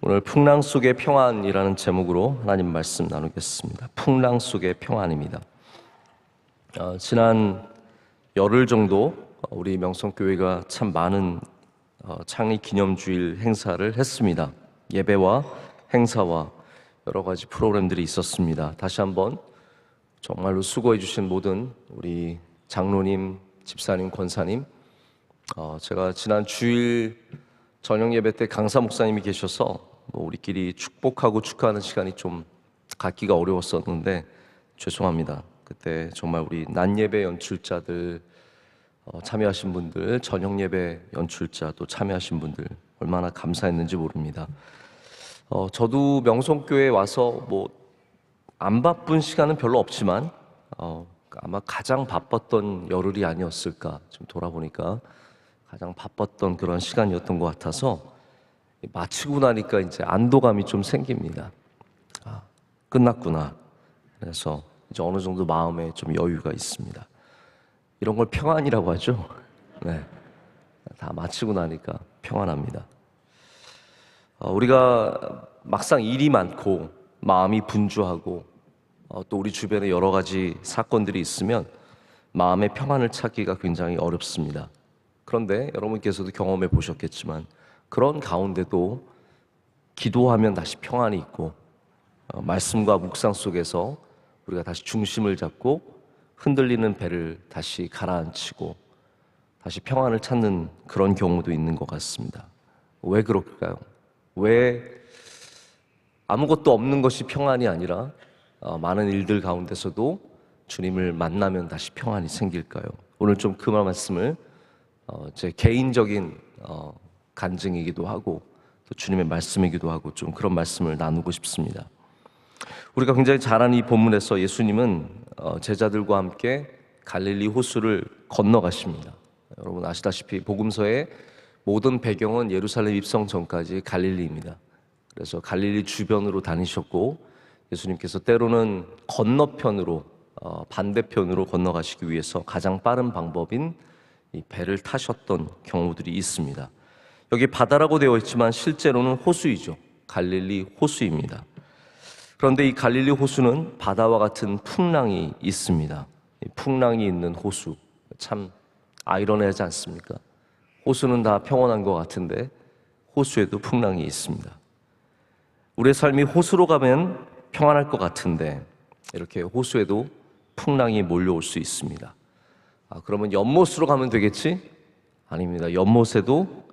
오늘 풍랑 속의 평안이라는 제목으로 하나님 말씀 나누겠습니다. 풍랑 속의 평안입니다. 지난 열흘 정도 우리 명성교회가 참 많은 창립 기념주일 행사를 했습니다. 예배와 행사와 여러 가지 프로그램들이 있었습니다. 다시 한번 정말로 수고해 주신 모든 우리 장로님, 집사님, 권사님, 제가 지난 주일 저녁 예배 때 강사 목사님이 계셔서 우리끼리 축복하고 축하하는 시간이 좀 갖기가 어려웠었는데 죄송합니다. 그때 정말 우리 낮 예배 연출자들 참여하신 분들, 저녁 예배 연출자 또 참여하신 분들 얼마나 감사했는지 모릅니다. 저도 명성교회에 와서 안 바쁜 시간은 별로 없지만 아마 가장 바빴던 열흘이 아니었을까, 지금 돌아보니까 가장 바빴던 그런 시간이었던 것 같아서 마치고 나니까 이제 안도감이 좀 생깁니다. 끝났구나. 그래서 이제 어느 정도 마음에 좀 여유가 있습니다. 이런 걸 평안이라고 하죠. 네, 다 마치고 나니까 평안합니다. 우리가 막상 일이 많고 마음이 분주하고 또 우리 주변에 여러 가지 사건들이 있으면 마음의 평안을 찾기가 굉장히 어렵습니다. 그런데 여러분께서도 경험해 보셨겠지만 그런 가운데도 기도하면 다시 평안이 있고 말씀과 묵상 속에서 우리가 다시 중심을 잡고 흔들리는 배를 다시 가라앉히고 다시 평안을 찾는 그런 경우도 있는 것 같습니다. 왜 그럴까요? 왜 아무것도 없는 것이 평안이 아니라 많은 일들 가운데서도 주님을 만나면 다시 평안이 생길까요? 오늘 좀 그 말씀을 제 개인적인 간증이기도 하고 또 주님의 말씀이기도 하고 좀 그런 말씀을 나누고 싶습니다. 우리가 굉장히 잘 아는 이 본문에서 예수님은 제자들과 함께 갈릴리 호수를 건너가십니다. 여러분 아시다시피 복음서의 모든 배경은 예루살렘 입성 전까지 갈릴리입니다. 그래서 갈릴리 주변으로 다니셨고 예수님께서 때로는 건너편으로 반대편으로 건너가시기 위해서 가장 빠른 방법인 이 배를 타셨던 경우들이 있습니다. 여기 바다라고 되어 있지만 실제로는 호수이죠. 갈릴리 호수입니다. 그런데 이 갈릴리 호수는 바다와 같은 풍랑이 있습니다. 이 풍랑이 있는 호수, 참 아이러니하지 않습니까? 호수는 다 평온한 것 같은데 호수에도 풍랑이 있습니다. 우리의 삶이 호수로 가면 평안할 것 같은데 이렇게 호수에도 풍랑이 몰려올 수 있습니다. 그러면 연못으로 가면 되겠지? 아닙니다. 연못에도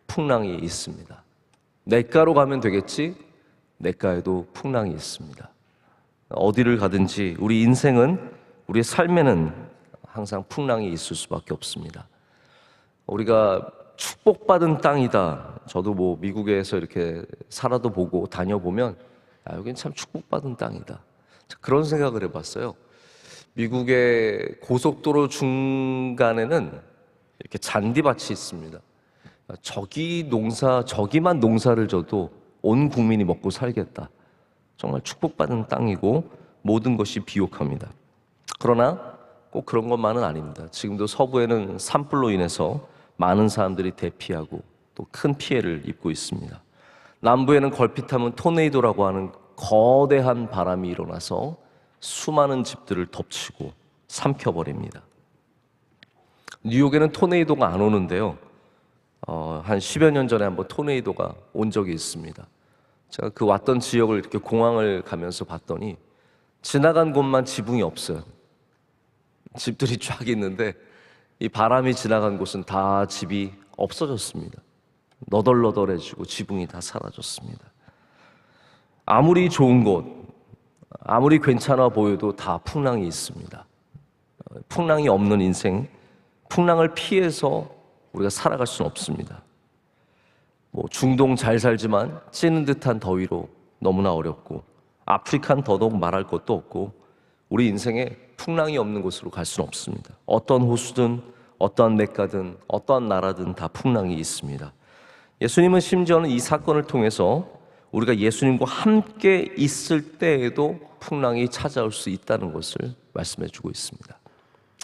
풍랑이 있습니다. 냇가로 가면 되겠지? 냇가에도 풍랑이 있습니다. 어디를 가든지 우리 인생은, 우리의 삶에는 항상 풍랑이 있을 수밖에 없습니다. 우리가 축복받은 땅이다. 저도 미국에서 이렇게 살아도 보고 다녀보면 여긴 참 축복받은 땅이다. 그런 생각을 해봤어요. 미국의 고속도로 중간에는 이렇게 잔디밭이 있습니다. 저기만 농사를 져도 온 국민이 먹고 살겠다. 정말 축복받은 땅이고 모든 것이 비옥합니다. 그러나 꼭 그런 것만은 아닙니다. 지금도 서부에는 산불로 인해서 많은 사람들이 대피하고 또 큰 피해를 입고 있습니다. 남부에는 걸핏하면 토네이도라고 하는 거대한 바람이 일어나서 수많은 집들을 덮치고 삼켜버립니다. 뉴욕에는 토네이도가 안 오는데요. 한 10여 년 전에 한번 토네이도가 온 적이 있습니다. 제가 그 왔던 지역을 이렇게 공항을 가면서 봤더니 지나간 곳만 지붕이 없어요. 집들이 쫙 있는데 이 바람이 지나간 곳은 다 집이 없어졌습니다. 너덜너덜해지고 지붕이 다 사라졌습니다. 아무리 좋은 곳, 아무리 괜찮아 보여도 다 풍랑이 있습니다. 풍랑이 없는 인생, 풍랑을 피해서 우리가 살아갈 수는 없습니다. 중동 잘 살지만 찌는 듯한 더위로 너무나 어렵고 아프리카는 더더욱 말할 것도 없고 우리 인생에 풍랑이 없는 곳으로 갈 수는 없습니다. 어떤 호수든 어떠한 냇가든 어떠한 나라든 다 풍랑이 있습니다. 예수님은 심지어는 이 사건을 통해서 우리가 예수님과 함께 있을 때에도 풍랑이 찾아올 수 있다는 것을 말씀해 주고 있습니다.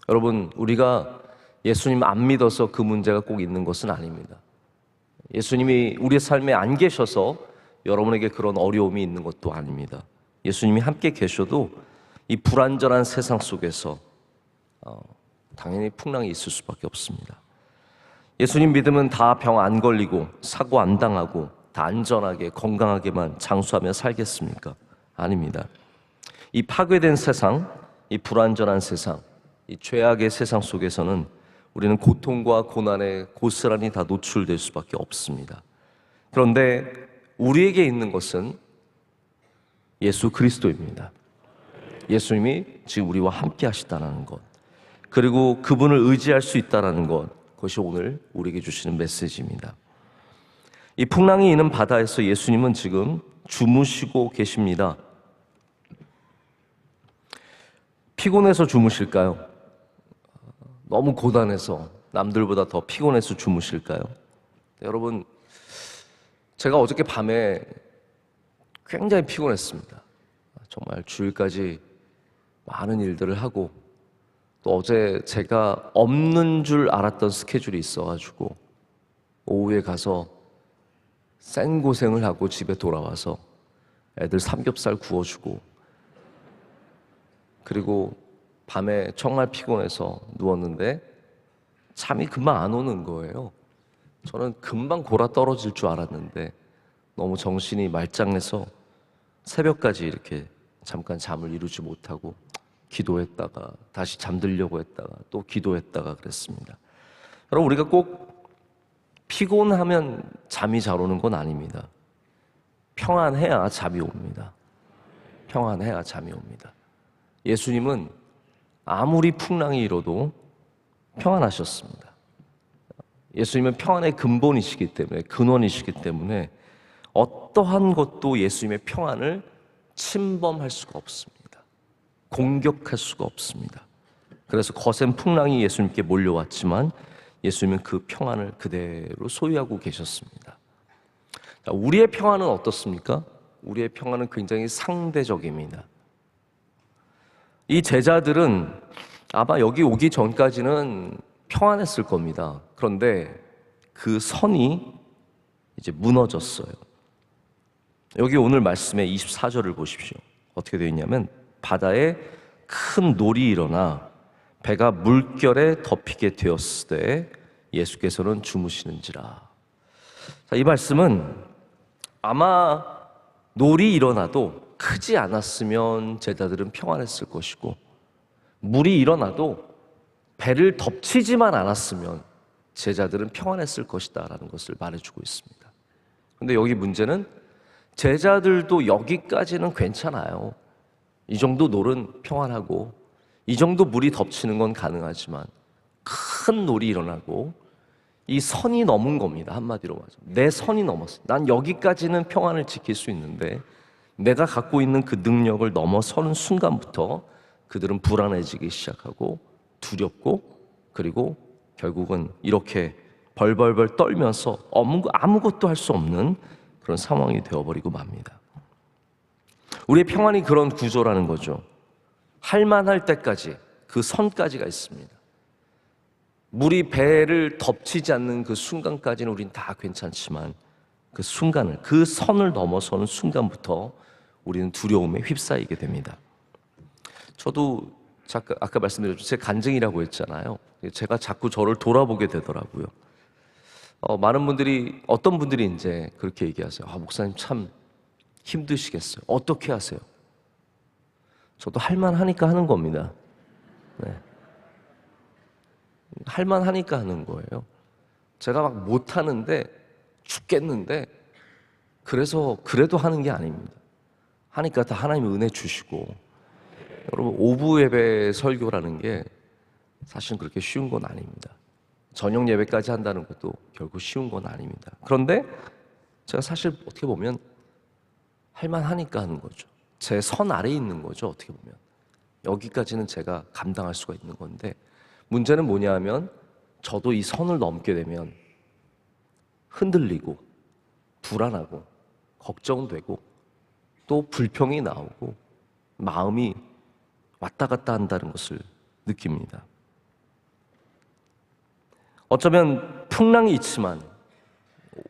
여러분, 우리가 예수님 안 믿어서 그 문제가 꼭 있는 것은 아닙니다. 예수님이 우리의 삶에 안 계셔서 여러분에게 그런 어려움이 있는 것도 아닙니다. 예수님이 함께 계셔도 이 불안전한 세상 속에서 당연히 풍랑이 있을 수밖에 없습니다. 예수님 믿으면 다 병 안 걸리고 사고 안 당하고 다 안전하게 건강하게만 장수하며 살겠습니까? 아닙니다. 이 파괴된 세상, 이 불안전한 세상, 이 죄악의 세상 속에서는 우리는 고통과 고난에 고스란히 다 노출될 수밖에 없습니다. 그런데 우리에게 있는 것은 예수 그리스도입니다. 예수님이 지금 우리와 함께 하시다는 것, 그리고 그분을 의지할 수 있다는 것, 그것이 오늘 우리에게 주시는 메시지입니다. 이 풍랑이 있는 바다에서 예수님은 지금 주무시고 계십니다. 피곤해서 주무실까요? 너무 고단해서 남들보다 더 피곤해서 주무실까요? 여러분, 제가 어저께 밤에 굉장히 피곤했습니다. 정말 주일까지 많은 일들을 하고 또 어제 제가 없는 줄 알았던 스케줄이 있어가지고 오후에 가서 생고생을 하고 집에 돌아와서 애들 삼겹살 구워주고 그리고 밤에 정말 피곤해서 누웠는데 잠이 금방 안 오는 거예요. 저는 금방 골아 떨어질 줄 알았는데 너무 정신이 말짱해서 새벽까지 이렇게 잠깐 잠을 이루지 못하고 기도했다가 다시 잠들려고 했다가 또 기도했다가 그랬습니다. 여러분, 우리가 꼭 피곤하면 잠이 잘 오는 건 아닙니다. 평안해야 잠이 옵니다. 평안해야 잠이 옵니다. 예수님은 아무리 풍랑이 일어도 평안하셨습니다. 예수님은 평안의 근본이시기 때문에, 근원이시기 때문에 어떠한 것도 예수님의 평안을 침범할 수가 없습니다. 공격할 수가 없습니다. 그래서 거센 풍랑이 예수님께 몰려왔지만 예수님은 그 평안을 그대로 소유하고 계셨습니다. 자, 우리의 평안은 어떻습니까? 우리의 평안은 굉장히 상대적입니다. 이 제자들은 아마 여기 오기 전까지는 평안했을 겁니다. 그런데 그 선이 이제 무너졌어요. 여기 오늘 말씀의 24절을 보십시오. 어떻게 되어 있냐면 바다에 큰 놀이 일어나 배가 물결에 덮이게 되었을 때 예수께서는 주무시는지라. 자, 이 말씀은 아마 놀이 일어나도 크지 않았으면 제자들은 평안했을 것이고 물이 일어나도 배를 덮치지만 않았으면 제자들은 평안했을 것이다 라는 것을 말해주고 있습니다. 그런데 여기 문제는 제자들도 여기까지는 괜찮아요. 이 정도 놀은 평안하고 이 정도 물이 덮치는 건 가능하지만 큰 놀이 일어나고 이 선이 넘은 겁니다. 한마디로 말하면 내 선이 넘었어. 난 여기까지는 평안을 지킬 수 있는데 내가 갖고 있는 그 능력을 넘어서는 순간부터 그들은 불안해지기 시작하고 두렵고 그리고 결국은 이렇게 벌벌벌 떨면서 아무것도 할 수 없는 그런 상황이 되어버리고 맙니다. 우리의 평안이 그런 구조라는 거죠. 할만할 때까지 그 선까지가 있습니다. 물이 배를 덮치지 않는 그 순간까지는 우린 다 괜찮지만 그 순간을, 그 선을 넘어서는 순간부터 우리는 두려움에 휩싸이게 됩니다. 저도 아까 말씀드렸죠. 제 간증이라고 했잖아요. 제가 자꾸 저를 돌아보게 되더라고요. 많은 분들이, 어떤 분들이 이제 그렇게 얘기하세요. 목사님 참 힘드시겠어요. 어떻게 하세요? 저도 할만하니까 하는 겁니다. 네. 할만하니까 하는 거예요. 제가 막 못하는데 죽겠는데 그래서 그래도 하는 게 아닙니다. 하니까 다 하나님의 은혜 주시고. 여러분, 오부 예배 설교라는 게 사실은 그렇게 쉬운 건 아닙니다. 저녁 예배까지 한다는 것도 결국 쉬운 건 아닙니다. 그런데 제가 사실 어떻게 보면 할만하니까 하는 거죠. 제 선 아래에 있는 거죠. 어떻게 보면 여기까지는 제가 감당할 수가 있는 건데 문제는 뭐냐 하면 저도 이 선을 넘게 되면 흔들리고 불안하고 걱정되고 또 불평이 나오고 마음이 왔다 갔다 한다는 것을 느낍니다. 어쩌면 풍랑이 있지만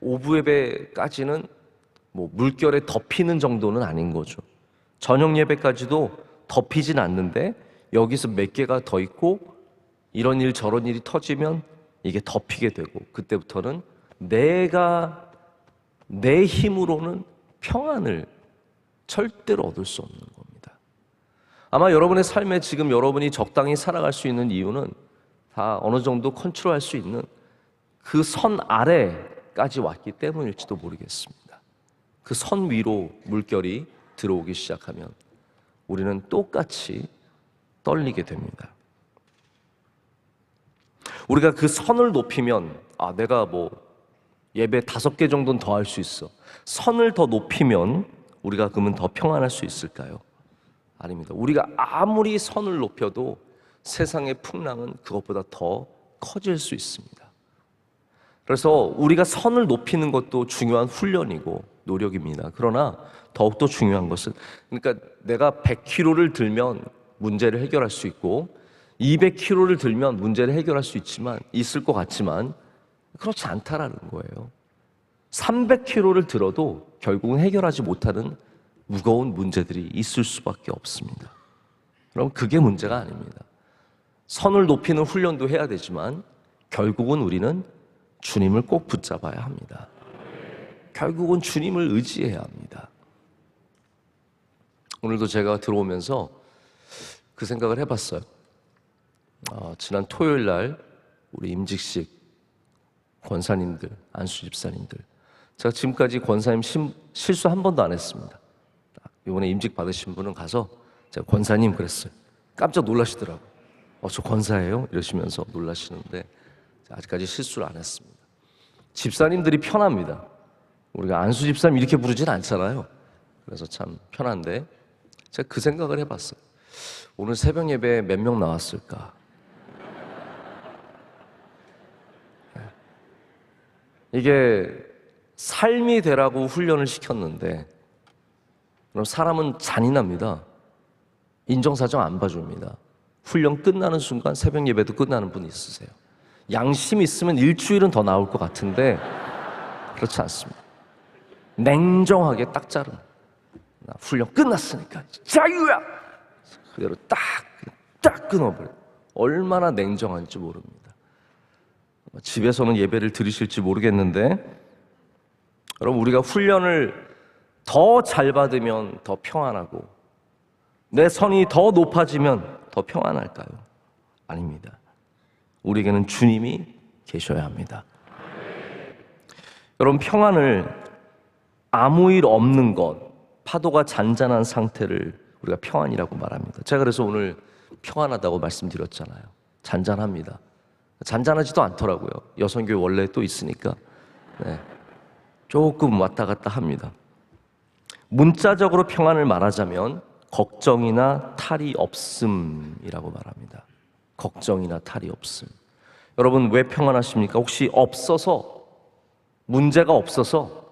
오부 예배까지는 뭐 물결에 덮이는 정도는 아닌 거죠. 저녁 예배까지도 덮이진 않는데 여기서 몇 개가 더 있고 이런 일 저런 일이 터지면 이게 덮이게 되고, 그때부터는 내가 내 힘으로는 평안을 절대로 얻을 수 없는 겁니다. 아마 여러분의 삶에 지금 여러분이 적당히 살아갈 수 있는 이유는 다 어느 정도 컨트롤할 수 있는 그 선 아래까지 왔기 때문일지도 모르겠습니다. 그 선 위로 물결이 들어오기 시작하면 우리는 똑같이 떨리게 됩니다. 우리가 그 선을 높이면 내가 뭐 예배 5개 정도는 더 할 수 있어. 선을 더 높이면 우리가 그러면 더 평안할 수 있을까요? 아닙니다. 우리가 아무리 선을 높여도 세상의 풍랑은 그것보다 더 커질 수 있습니다. 그래서 우리가 선을 높이는 것도 중요한 훈련이고 노력입니다. 그러나 더욱더 중요한 것은, 그러니까 내가 100kg를 들면 문제를 해결할 수 있고 200kg를 들면 문제를 해결할 수 있을 것 같지만 그렇지 않다라는 거예요. 300kg를 들어도 결국은 해결하지 못하는 무거운 문제들이 있을 수밖에 없습니다. 그럼 그게 문제가 아닙니다. 선을 높이는 훈련도 해야 되지만 결국은 우리는 주님을 꼭 붙잡아야 합니다. 결국은 주님을 의지해야 합니다. 오늘도 제가 들어오면서 그 생각을 해봤어요. 지난 토요일 날 우리 임직식 권사님들, 안수 집사님들, 제가 지금까지 권사님 실수 한 번도 안 했습니다. 이번에 임직 받으신 분은 가서 제가 권사님 그랬어요. 깜짝 놀라시더라고요. 저 권사예요? 이러시면서 놀라시는데 아직까지 실수를 안 했습니다. 집사님들이 편합니다. 우리가 안수 집사님 이렇게 부르진 않잖아요. 그래서 참 편한데 제가 그 생각을 해봤어요. 오늘 새벽 예배에 몇 명 나왔을까? 이게 삶이 되라고 훈련을 시켰는데 그럼 사람은 잔인합니다. 인정사정 안 봐줍니다. 훈련 끝나는 순간 새벽 예배도 끝나는 분이 있으세요. 양심 있으면 일주일은 더 나올 것 같은데 그렇지 않습니다. 냉정하게 딱 자른, 나 훈련 끝났으니까 자유야! 그대로 딱 끊어버려요. 얼마나 냉정한지 모릅니다. 집에서는 예배를 들으실지 모르겠는데 여러분, 우리가 훈련을 더 잘 받으면 더 평안하고 내 선이 더 높아지면 더 평안할까요? 아닙니다. 우리에게는 주님이 계셔야 합니다. 여러분, 평안을 아무 일 없는 것, 파도가 잔잔한 상태를 우리가 평안이라고 말합니다. 제가 그래서 오늘 평안하다고 말씀드렸잖아요. 잔잔합니다. 잔잔하지도 않더라고요. 여성교회 원래 또 있으니까 조금 왔다 갔다 합니다. 문자적으로 평안을 말하자면 걱정이나 탈이 없음이라고 말합니다. 걱정이나 탈이 없음. 여러분, 왜 평안하십니까? 혹시 없어서, 문제가 없어서,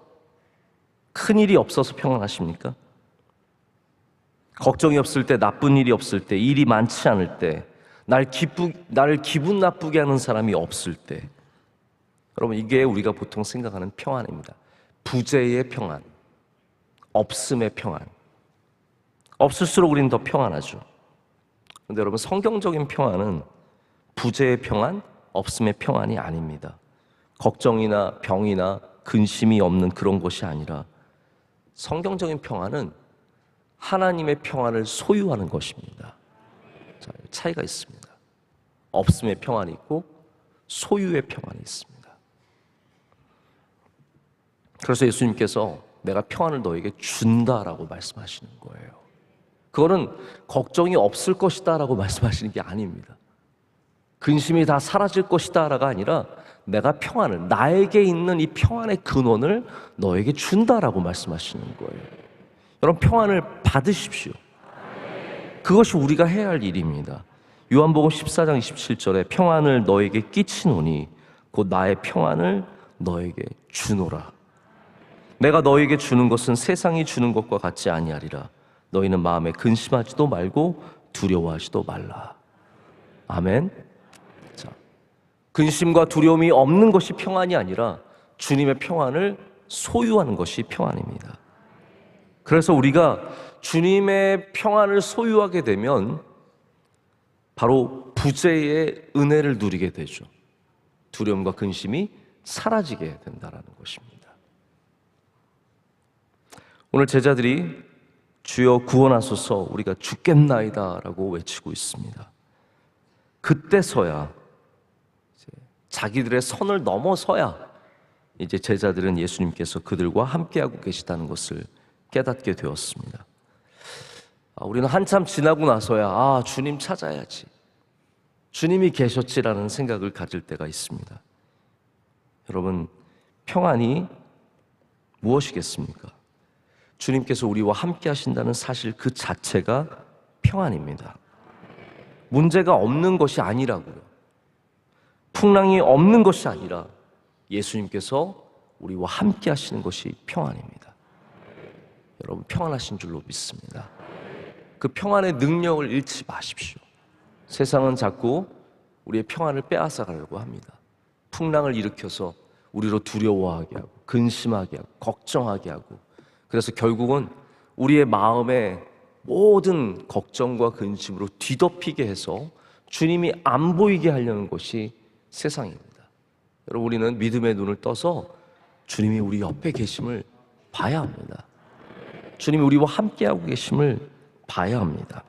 큰일이 없어서 평안하십니까? 걱정이 없을 때, 나쁜 일이 없을 때, 일이 많지 않을 때, 나를 기분 나쁘게 하는 사람이 없을 때, 여러분, 이게 우리가 보통 생각하는 평안입니다. 부재의 평안, 없음의 평안. 없을수록 우리는 더 평안하죠. 그런데 여러분, 성경적인 평안은 부재의 평안, 없음의 평안이 아닙니다. 걱정이나 병이나 근심이 없는 그런 것이 아니라 성경적인 평안은 하나님의 평안을 소유하는 것입니다. 자, 차이가 있습니다. 없음의 평안이 있고 소유의 평안이 있습니다. 그래서 예수님께서 내가 평안을 너에게 준다라고 말씀하시는 거예요. 그거는 걱정이 없을 것이다 라고 말씀하시는 게 아닙니다. 근심이 다 사라질 것이다 라가 아니라 내가 평안을, 나에게 있는 이 평안의 근원을 너에게 준다라고 말씀하시는 거예요. 여러분, 평안을 받으십시오. 그것이 우리가 해야 할 일입니다. 요한복음 14장 27절에 평안을 너에게 끼치노니 곧 나의 평안을 너에게 주노라. 내가 너에게 주는 것은 세상이 주는 것과 같지 아니하리라. 너희는 마음에 근심하지도 말고 두려워하지도 말라. 아멘. 자, 근심과 두려움이 없는 것이 평안이 아니라 주님의 평안을 소유하는 것이 평안입니다. 그래서 우리가 주님의 평안을 소유하게 되면 바로 부재의 은혜를 누리게 되죠. 두려움과 근심이 사라지게 된다는 것입니다. 오늘 제자들이 주여 구원하소서 우리가 죽겠나이다 라고 외치고 있습니다. 그때서야 자기들의 선을 넘어서야 이제 제자들은 예수님께서 그들과 함께하고 계시다는 것을 깨닫게 되었습니다. 우리는 한참 지나고 나서야 주님 찾아야지, 주님이 계셨지라는 생각을 가질 때가 있습니다. 여러분, 평안이 무엇이겠습니까? 주님께서 우리와 함께 하신다는 사실 그 자체가 평안입니다. 문제가 없는 것이 아니라고요. 풍랑이 없는 것이 아니라 예수님께서 우리와 함께 하시는 것이 평안입니다. 여러분, 평안하신 줄로 믿습니다. 그 평안의 능력을 잃지 마십시오. 세상은 자꾸 우리의 평안을 빼앗아 가려고 합니다. 풍랑을 일으켜서 우리로 두려워하게 하고 근심하게 하고 걱정하게 하고, 그래서 결국은 우리의 마음에 모든 걱정과 근심으로 뒤덮이게 해서 주님이 안 보이게 하려는 것이 세상입니다. 여러분, 우리는 믿음의 눈을 떠서 주님이 우리 옆에 계심을 봐야 합니다. 주님이 우리와 함께하고 계심을 봐야 합니다.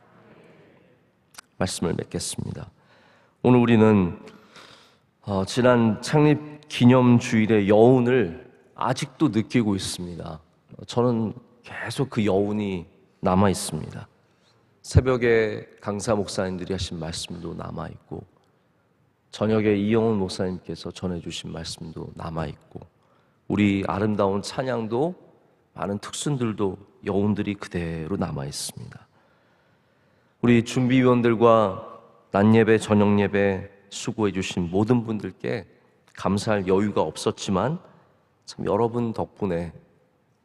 말씀을 맺겠습니다. 오늘 우리는 지난 창립 기념주일의 여운을 아직도 느끼고 있습니다. 저는 계속 그 여운이 남아 있습니다. 새벽에 강사 목사님들이 하신 말씀도 남아 있고, 저녁에 이영훈 목사님께서 전해주신 말씀도 남아 있고, 우리 아름다운 찬양도 많은 특순들도 여운들이 그대로 남아 있습니다. 우리 준비위원들과 낮예배, 저녁예배 수고해 주신 모든 분들께 감사할 여유가 없었지만 참 여러분 덕분에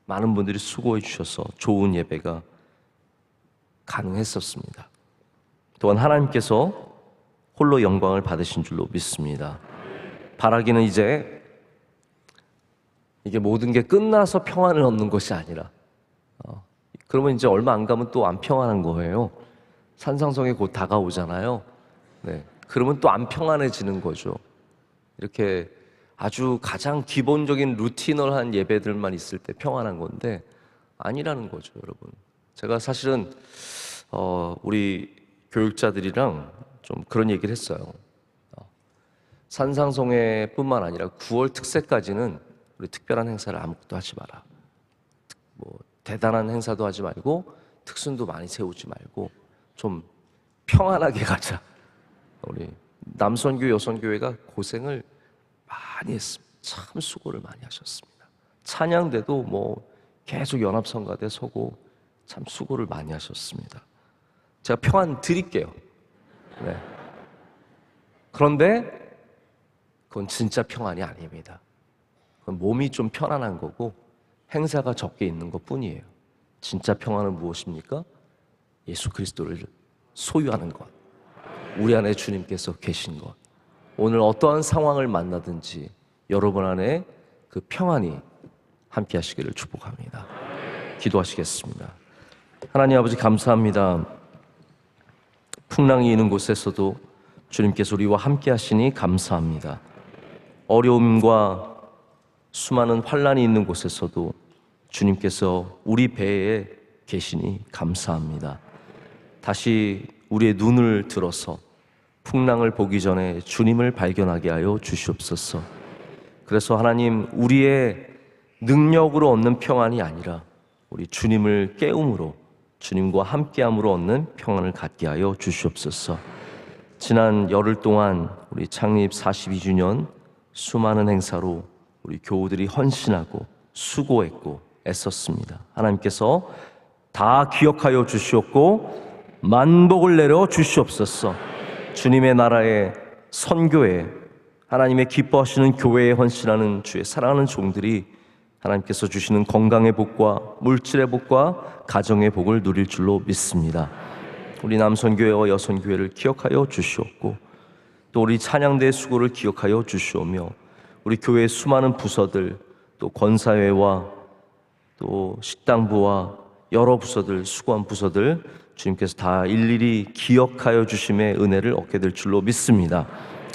많은 분들이 수고해 주셔서 좋은 예배가 가능했었습니다. 또한 하나님께서 홀로 영광을 받으신 줄로 믿습니다. 바라기는 이제 이게 모든 게 끝나서 평안을 얻는 것이 아니라 그러면 이제 얼마 안 가면 또 안 평안한 거예요. 산상성이 곧 다가오잖아요. 네, 그러면 또 안 평안해지는 거죠. 이렇게 아주 가장 기본적인 루티널한 예배들만 있을 때 평안한 건데 아니라는 거죠, 여러분. 제가 사실은 우리 교육자들이랑 좀 그런 얘기를 했어요. 산상송회뿐만 아니라 9월 특세까지는 우리 특별한 행사를 아무것도 하지 마라. 뭐 대단한 행사도 하지 말고 특순도 많이 세우지 말고 좀 평안하게 가자. 우리 남선교 여선교회가 고생을 많이 했습니다. 참 수고를 많이 하셨습니다. 찬양대도 뭐 계속 연합성가대 서고 참 수고를 많이 하셨습니다. 제가 평안 드릴게요. 네. 그런데 그건 진짜 평안이 아닙니다. 그건 몸이 좀 편안한 거고 행사가 적게 있는 것 뿐이에요. 진짜 평안은 무엇입니까? 예수 그리스도를 소유하는 것, 우리 안에 주님께서 계신 것. 오늘 어떠한 상황을 만나든지 여러분 안에 그 평안이 함께 하시기를 축복합니다. 기도하시겠습니다. 하나님 아버지, 감사합니다. 풍랑이 있는 곳에서도 주님께서 우리와 함께 하시니 감사합니다. 어려움과 수많은 환난이 있는 곳에서도 주님께서 우리 배에 계시니 감사합니다. 다시 우리의 눈을 들어서 풍랑을 보기 전에 주님을 발견하게 하여 주시옵소서. 그래서 하나님, 우리의 능력으로 얻는 평안이 아니라 우리 주님을 깨움으로, 주님과 함께함으로 얻는 평안을 갖게 하여 주시옵소서. 지난 열흘 동안 우리 창립 42주년 수많은 행사로 우리 교우들이 헌신하고 수고했고 애썼습니다. 하나님께서 다 기억하여 주시옵고 만복을 내려 주시옵소서. 주님의 나라의 선교에, 하나님의 기뻐하시는 교회에 헌신하는 주의 사랑하는 종들이 하나님께서 주시는 건강의 복과 물질의 복과 가정의 복을 누릴 줄로 믿습니다. 우리 남선교회와 여선교회를 기억하여 주시옵고 또 우리 찬양대의 수고를 기억하여 주시오며 우리 교회의 수많은 부서들, 또 권사회와 또 식당부와 여러 부서들, 수고한 부서들 주님께서 다 일일이 기억하여 주심의 은혜를 얻게 될 줄로 믿습니다.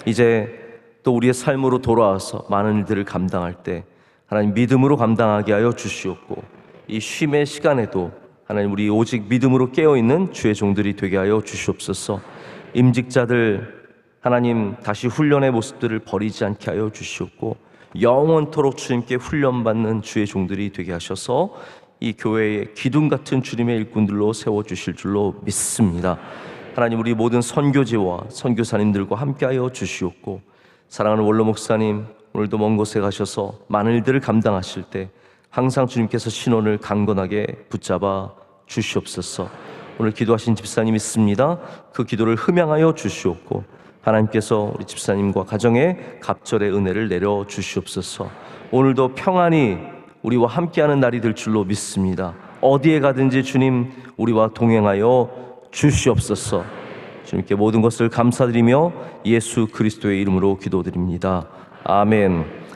이제 또 우리의 삶으로 돌아와서 많은 일들을 감당할 때 하나님 믿음으로 감당하게 하여 주시옵고, 이 쉼의 시간에도 하나님 우리 오직 믿음으로 깨어있는 주의 종들이 되게 하여 주시옵소서. 임직자들 하나님 다시 훈련의 모습들을 버리지 않게 하여 주시옵고, 영원토록 주님께 훈련받는 주의 종들이 되게 하셔서 이 교회의 기둥 같은 주님의 일꾼들로 세워주실 줄로 믿습니다. 하나님 우리 모든 선교지와 선교사님들과 함께하여 주시옵고, 사랑하는 원로 목사님 오늘도 먼 곳에 가셔서 많은 일들을 감당하실 때 항상 주님께서 신원을 강건하게 붙잡아 주시옵소서. 오늘 기도하신 집사님 있습니다. 그 기도를 흠양하여 주시옵고, 하나님께서 우리 집사님과 가정에 갑절의 은혜를 내려 주시옵소서. 오늘도 평안히 우리와 함께하는 날이 될 줄로 믿습니다. 어디에 가든지 주님 우리와 동행하여 주시옵소서. 주님께 모든 것을 감사드리며 예수 그리스도의 이름으로 기도드립니다. 아멘.